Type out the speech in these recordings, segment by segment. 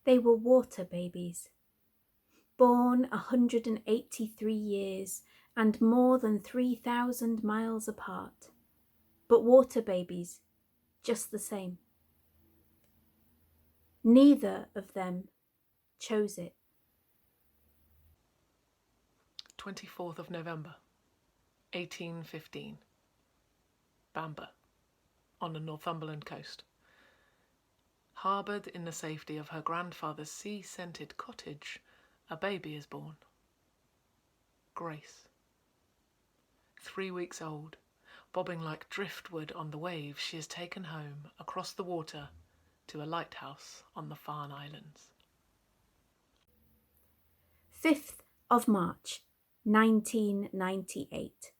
They were water babies, born 183 years and more than 3,000 miles apart, but water babies just the same. Neither of them chose it. 24th of November, 1815. Bamber, on the Northumberland coast. Harboured in the safety of her grandfather's sea-scented cottage, a baby is born. Grace. 3 weeks old, bobbing like driftwood on the waves, she is taken home across the water to a lighthouse on the Farne Islands. 5th of March, 1998.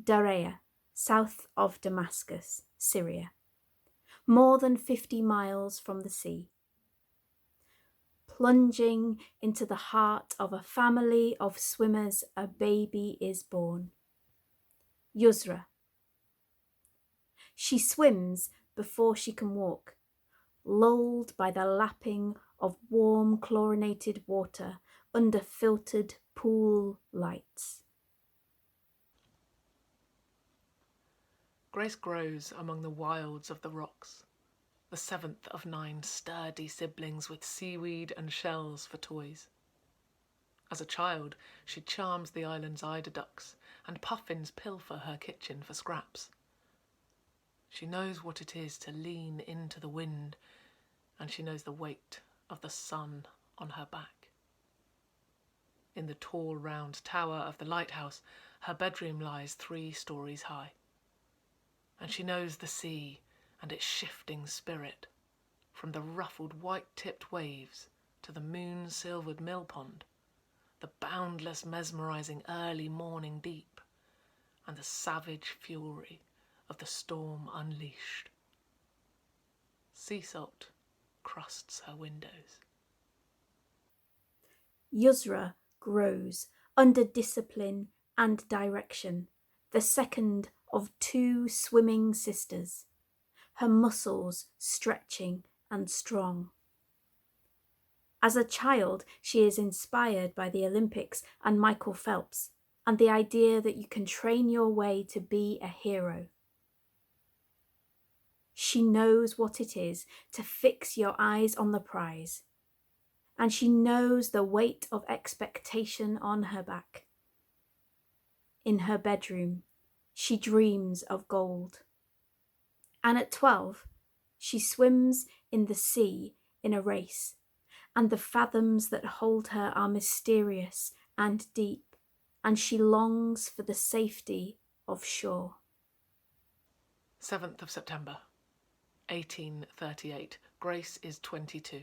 Daraa, south of Damascus, Syria. More than 50 miles from the sea. Plunging into the heart of a family of swimmers, a baby is born. Yusra. She swims before she can walk, lulled by the lapping of warm chlorinated water under filtered pool lights. Grace grows among the wilds of the rocks, the 7th of 9 sturdy siblings with seaweed and shells for toys. As a child, she charms the island's eider ducks, and puffins pilfer her kitchen for scraps. She knows what it is to lean into the wind, and she knows the weight of the sun on her back. In the tall round tower of the lighthouse, her bedroom lies 3 stories high. And she knows the sea and its shifting spirit, from the ruffled white-tipped waves to the moon-silvered mill pond, the boundless mesmerizing early morning deep, and the savage fury of the storm unleashed. Sea salt crusts her windows. Yusra grows under discipline and direction, the second of 2 swimming sisters, her muscles stretching and strong. As a child, she is inspired by the Olympics and Michael Phelps, and the idea that you can train your way to be a hero. She knows what it is to fix your eyes on the prize, and she knows the weight of expectation on her back. In her bedroom, she dreams of gold. And at 12, she swims in the sea in a race, and the fathoms that hold her are mysterious and deep, and she longs for the safety of shore. 7th of September, 1838. Grace is 22.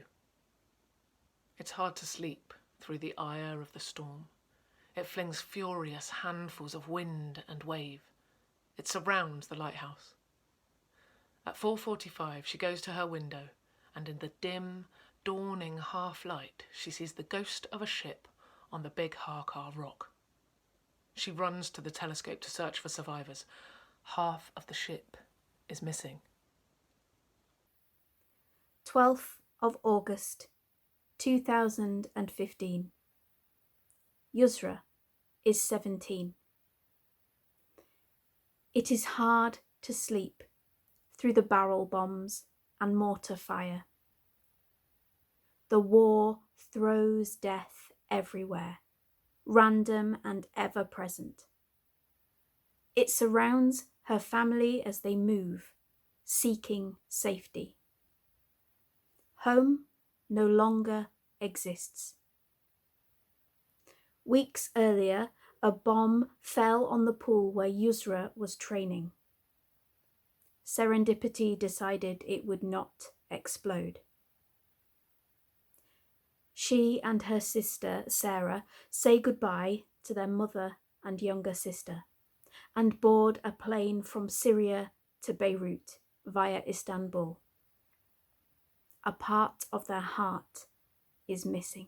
It's hard to sleep through the ire of the storm. It flings furious handfuls of wind and wave. It surrounds the lighthouse. At 4:45 she goes to her window, and in the dim, dawning half-light she sees the ghost of a ship on the big Harkar rock. She runs to the telescope to search for survivors. Half of the ship is missing. 12th of August, 2015. Yusra is 17. It is hard to sleep through the barrel bombs and mortar fire. The war throws death everywhere, random and ever present. It surrounds her family as they move, seeking safety. Home no longer exists. Weeks earlier, a bomb fell on the pool where Yusra was training. Serendipity decided it would not explode. She and her sister, Sarah, say goodbye to their mother and younger sister and board a plane from Syria to Beirut via Istanbul. A part of their heart is missing.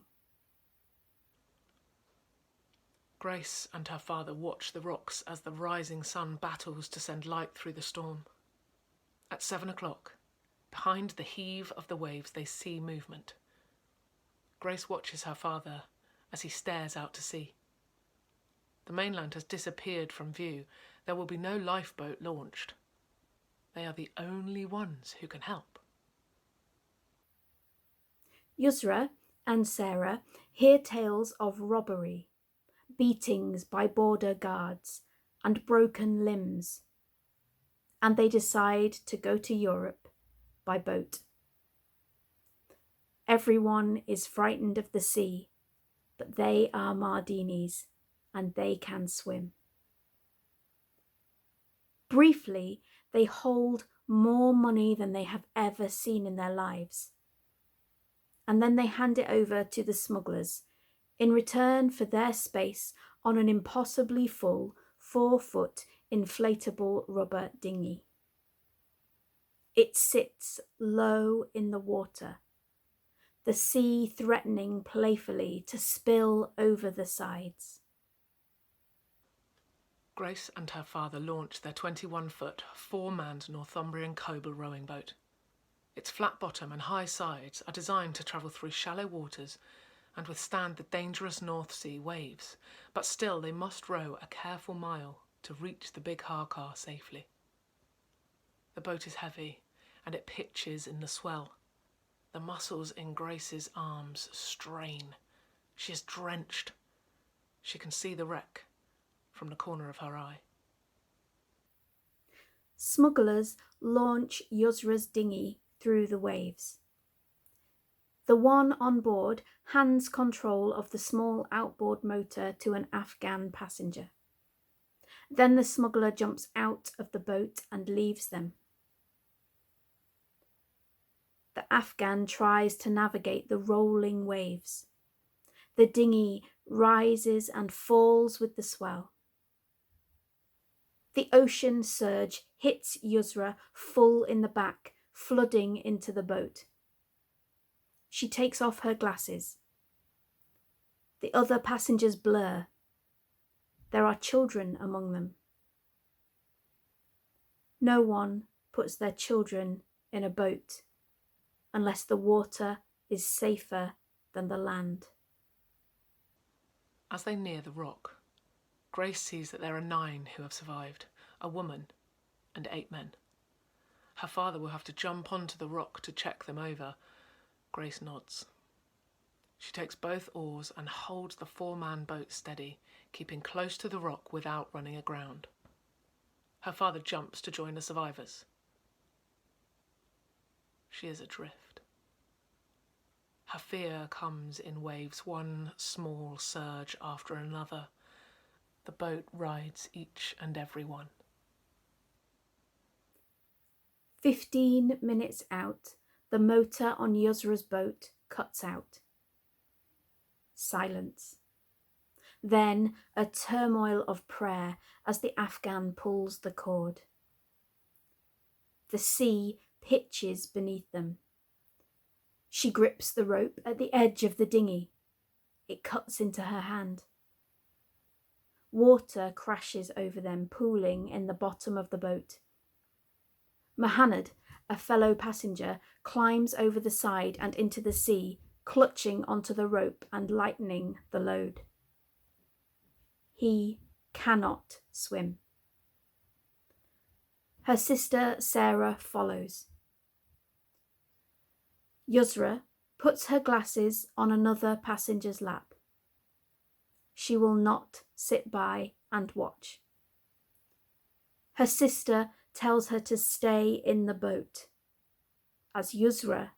Grace and her father watch the rocks as the rising sun battles to send light through the storm. At 7 o'clock, behind the heave of the waves, they see movement. Grace watches her father as he stares out to sea. The mainland has disappeared from view. There will be no lifeboat launched. They are the only ones who can help. Yusra and Sara hear tales of robbery, beatings by border guards, and broken limbs, and they decide to go to Europe by boat. Everyone is frightened of the sea, but they are Mardinis and they can swim. Briefly, they hold more money than they have ever seen in their lives. And then they hand it over to the smugglers in return for their space on an impossibly full 4-foot inflatable rubber dinghy. It sits low in the water, the sea threatening playfully to spill over the sides. Grace and her father launch their 21-foot, 4-manned Northumbrian Coble rowing boat. Its flat bottom and high sides are designed to travel through shallow waters and withstand the dangerous North Sea waves, but still they must row a careful mile to reach the big Harcar safely. The boat is heavy and it pitches in the swell. The muscles in Grace's arms strain. She is drenched. She can see the wreck from the corner of her eye. Smugglers launch Yusra's dinghy through the waves. The one on board hands control of the small outboard motor to an Afghan passenger. Then the smuggler jumps out of the boat and leaves them. The Afghan tries to navigate the rolling waves. The dinghy rises and falls with the swell. The ocean surge hits Yusra full in the back, flooding into the boat. She takes off her glasses. The other passengers blur. There are children among them. No one puts their children in a boat unless the water is safer than the land. As they near the rock, Grace sees that there are 9 who have survived, a woman and 8 men. Her father will have to jump onto the rock to check them over. Grace nods. She takes both oars and holds the 4-man boat steady, keeping close to the rock without running aground. Her father jumps to join the survivors. She is adrift. Her fear comes in waves, one small surge after another. The boat rides each and every one. 15 minutes out, the motor on Yusra's boat cuts out. Silence. Then a turmoil of prayer as the Afghan pulls the cord. The sea pitches beneath them. She grips the rope at the edge of the dinghy. It cuts into her hand. Water crashes over them, pooling in the bottom of the boat. Mohammed, a fellow passenger, climbs over the side and into the sea, clutching onto the rope and lightening the load. He cannot swim. Her sister Sarah follows. Yusra puts her glasses on another passenger's lap. She will not sit by and watch. Her sister tells her to stay in the boat as Yusra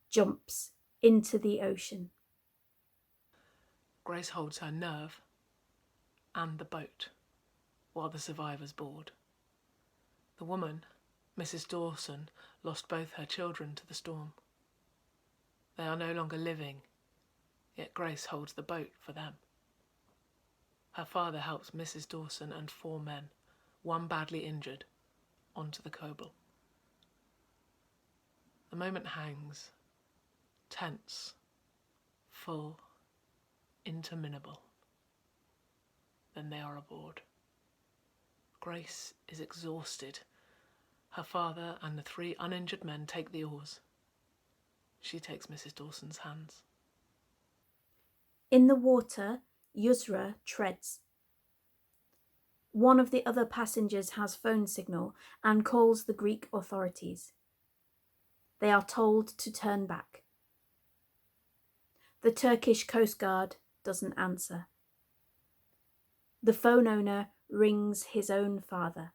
jumps into the ocean. Grace holds her nerve and the boat while the survivors board. The woman, Mrs. Dawson, lost both her children to the storm. They are no longer living, yet Grace holds the boat for them. Her father helps Mrs. Dawson and 4 men, one badly injured, onto the Coble. The moment hangs, tense, full, interminable. Then they are aboard. Grace is exhausted. Her father and the 3 uninjured men take the oars. She takes Mrs. Dawson's hands. In the water, Yusra treads. One of the other passengers has phone signal and calls the Greek authorities. They are told to turn back. The Turkish Coast Guard doesn't answer. The phone owner rings his own father.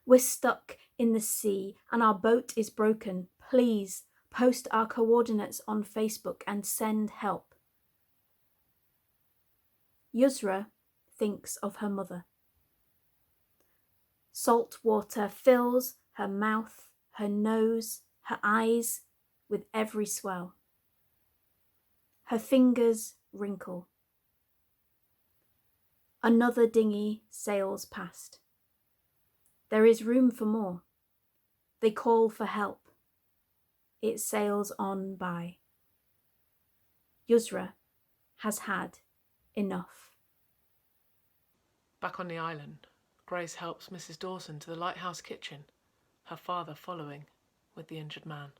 We're stuck in the sea and our boat is broken. Please post our coordinates on Facebook and send help. Yusra thinks of her mother. Salt water fills her mouth, her nose, her eyes with every swell. Her fingers wrinkle. Another dinghy sails past. There is room for more. They call for help. It sails on by. Yusra has had enough. Back on the island, Grace helps Mrs. Dawson to the lighthouse kitchen, her father following with the injured man.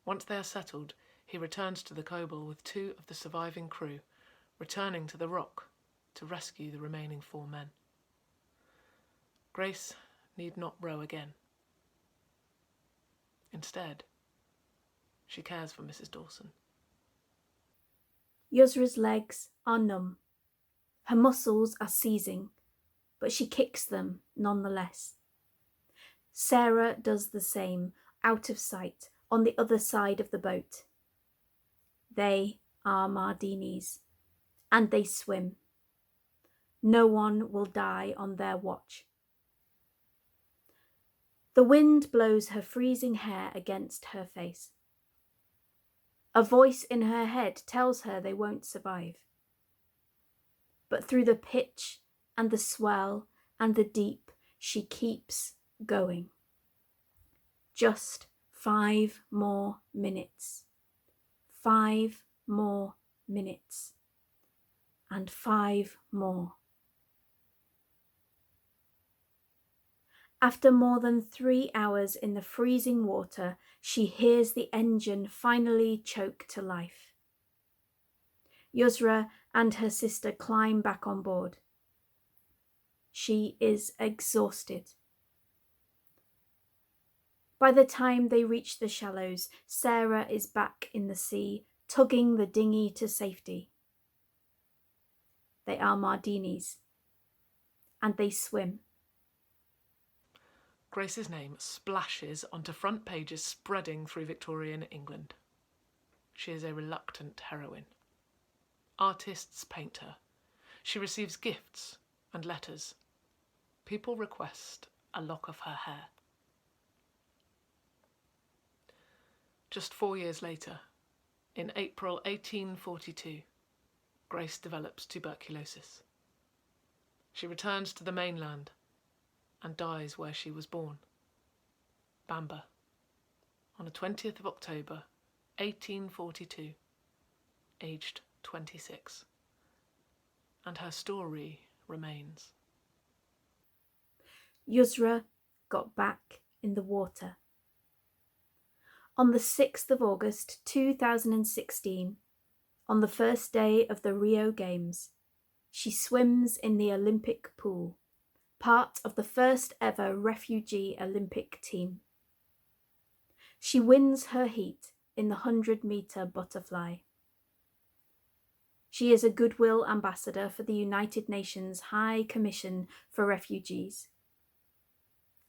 Once they are settled, he returns to the Coble with 2 of the surviving crew, returning to the Rock to rescue the remaining 4 men. Grace need not row again. Instead, she cares for Mrs. Dawson. Yusra's legs are numb. Her muscles are seizing, but she kicks them nonetheless. Sarah does the same, out of sight, on the other side of the boat. They are Mardinis, and they swim. No one will die on their watch. The wind blows her freezing hair against her face. A voice in her head tells her they won't survive. But through the pitch and the swell and the deep, she keeps going. Just 5 more minutes. 5 more minutes. And 5 more. After more than 3 hours in the freezing water, she hears the engine finally choke to life. Yusra and her sister climb back on board. She is exhausted. By the time they reach the shallows, Sarah is back in the sea, tugging the dinghy to safety. They are Mardinis, and they swim. Grace's name splashes onto front pages spreading through Victorian England. She is a reluctant heroine. Artists paint her. She receives gifts and letters. People request a lock of her hair. Just 4 years later, in April 1842, Grace develops tuberculosis. She returns to the mainland and dies where she was born, Bamber, on the 20th of October, 1842, aged 26. And her story remains. Yusra got back in the water. On the 6th of August 2016, on the first day of the Rio Games, she swims in the Olympic pool, part of the first ever refugee Olympic team. She wins her heat in the 100-meter butterfly. She is a goodwill ambassador for the United Nations High Commission for Refugees.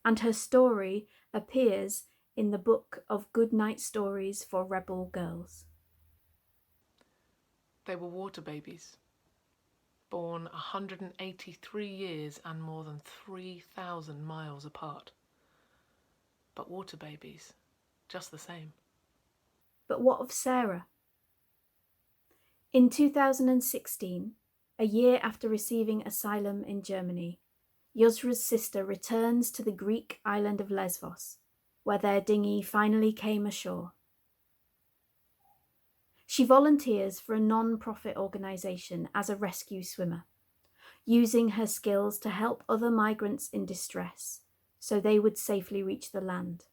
And her story appears in the book of Goodnight Stories for Rebel Girls. They were water babies, born 183 years and more than 3,000 miles apart. But water babies, just the same. But what of Sarah? In 2016, a year after receiving asylum in Germany, Yusra's sister returns to the Greek island of Lesbos, where their dinghy finally came ashore. She volunteers for a non-profit organisation as a rescue swimmer, using her skills to help other migrants in distress so they would safely reach the land.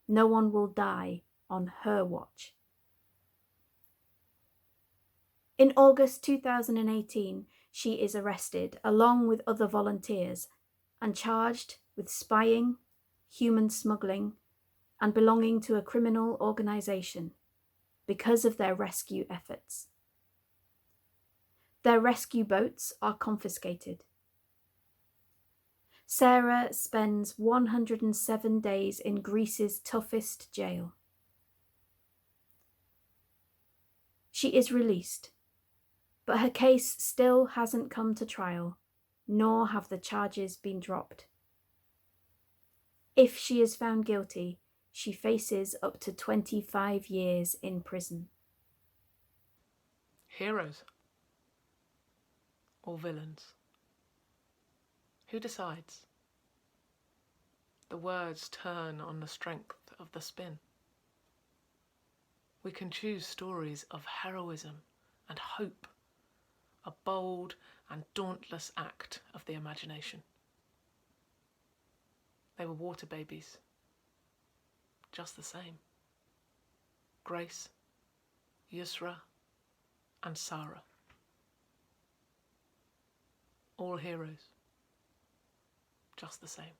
No one will die on her watch. In August 2018, she is arrested along with other volunteers and charged with spying, human smuggling, and belonging to a criminal organisation because of their rescue efforts. Their rescue boats are confiscated. Sara spends 107 days in Greece's toughest jail. She is released, but her case still hasn't come to trial, nor have the charges been dropped. If she is found guilty, she faces up to 25 years in prison. Heroes or villains? Who decides? The words turn on the strength of the spin. We can choose stories of heroism and hope, a bold and dauntless act of the imagination. They were water babies, just the same. Grace, Yusra and Sara. All heroes, just the same.